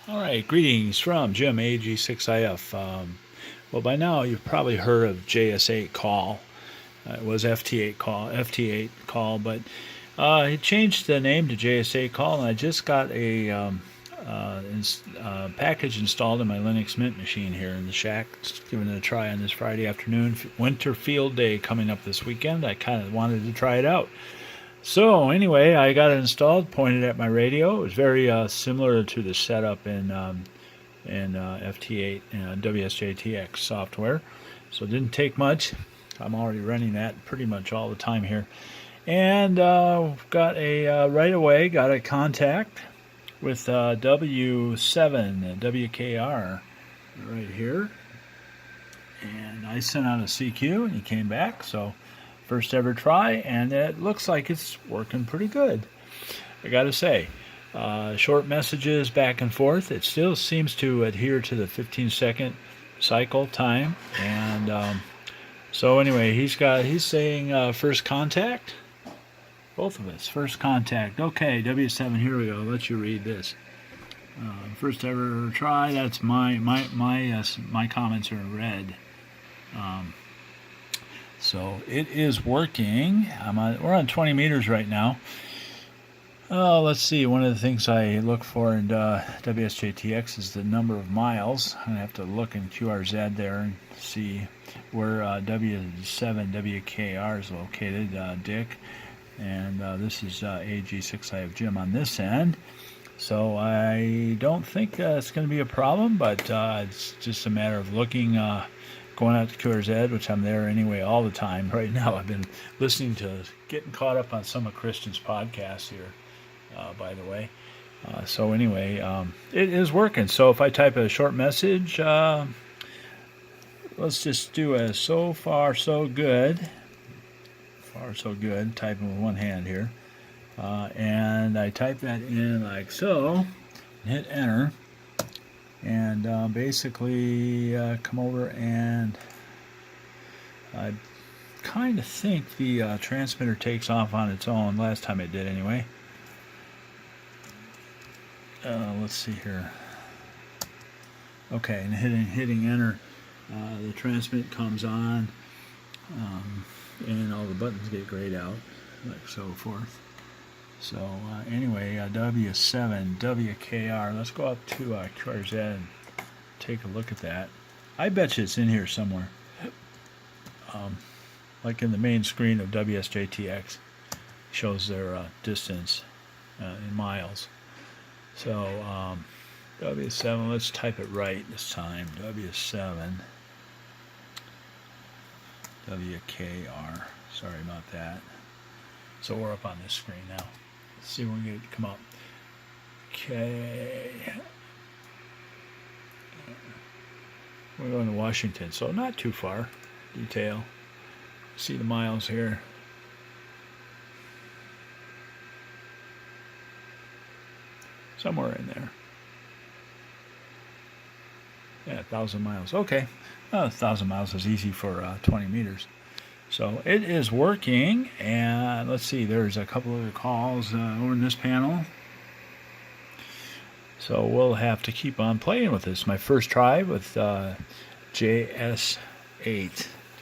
All right, greetings from Jim, AG6IF. Well, by now you've probably heard of JS8 call. It was FT8 call, but he changed the name to JS8 call, and I just got a package installed in my Linux Mint machine here in the shack. Just giving it a try on this Friday afternoon. Winter Field Day coming up this weekend. I kind of wanted to try it out. So anyway, I got it installed, pointed at my radio. It was very similar to the setup in FT8 WSJTX software. So it didn't take much. I'm already running that pretty much all the time here. And got a right away, got a contact with W7 WKR right here. And I sent out a CQ and he came back. So first ever try, and it looks like it's working pretty good. I gotta say, short messages back and forth. It still seems to adhere to the 15-second cycle time, and so anyway, he's saying first contact. Both of us, first contact. Okay, W7. Here we go. I'll let you read this. First ever try. That's my comments are red. So it is working. We're on 20 meters right now. Oh, let's see. One of the things I look for in WSJTX is the number of miles. I'm going to have to look in QRZ there and see where W7 WKR is located, Dick. And this is AG6IF Jim on this end. So I don't think it's going to be a problem, but it's just a matter of looking, going out to QRZ, which I'm there anyway all the time. Right now I've been listening to, getting caught up on some of Christian's podcasts here, by the way. So anyway, it is working. So if I type a short message, let's just do a so far so good. Far so good, typing with one hand here. And I type that in like so, and hit enter. And basically come over, and I kind of think the transmitter takes off on its own. Last time it did anyway. Let's see here. Okay, and hitting enter, the transmit comes on, and all the buttons get grayed out, like so forth. So anyway, W7 WKR. Let's go up to QRZ and take a look at that. I bet you it's in here somewhere, like in the main screen of WSJTX. Shows their distance in miles. So W7. Let's type it right this time. W7 WKR. Sorry about that. So we're up on this screen now. Let's see when we get it come up. Okay. We're going to Washington, so not too far. Detail. See the miles here. Somewhere in there. Yeah, 1,000 miles. Okay. 1,000 miles is easy for 20 meters. So it is working, and let's see, there's a couple other calls over in this panel. So we'll have to keep on playing with this. My first try with JS8.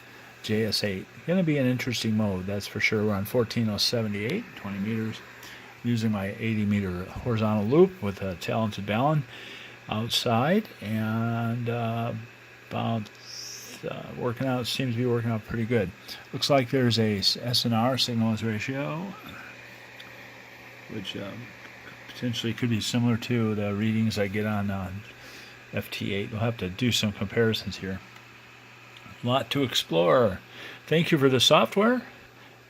Going to be an interesting mode, that's for sure. We're on 14.078, 20 meters. Using my 80-meter horizontal loop with a talented balun outside, and about working out. Seems to be working out pretty good. Looks like there's a SNR, signal-noise ratio, which potentially could be similar to the readings I get on FT8. We'll have to do some comparisons here. A lot to explore. Thank you for the software.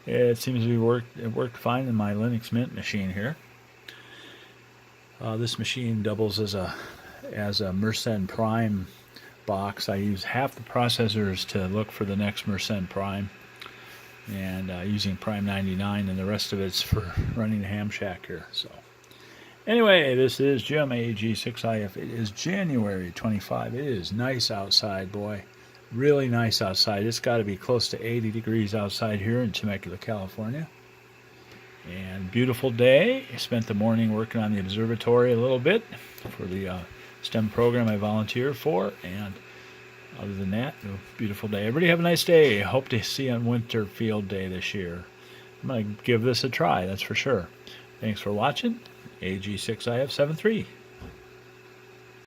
It seems to be worked fine in my Linux Mint machine here. This machine doubles as a Mersenne Prime box. I use half the processors to look for the next Mersenne Prime, and using Prime 99, and the rest of it's for running the ham shack here. So anyway, this is Jim, AG6IF. It is January 25. It is nice outside, boy. Really nice outside. It's got to be close to 80 degrees outside here in Temecula, California. And beautiful day. I spent the morning working on the observatory a little bit for the STEM program I volunteer for. And other than that, a beautiful day. Everybody have a nice day. Hope to see you on Winter Field Day this year. I'm going to give this a try, that's for sure. Thanks for watching. AG6IF73.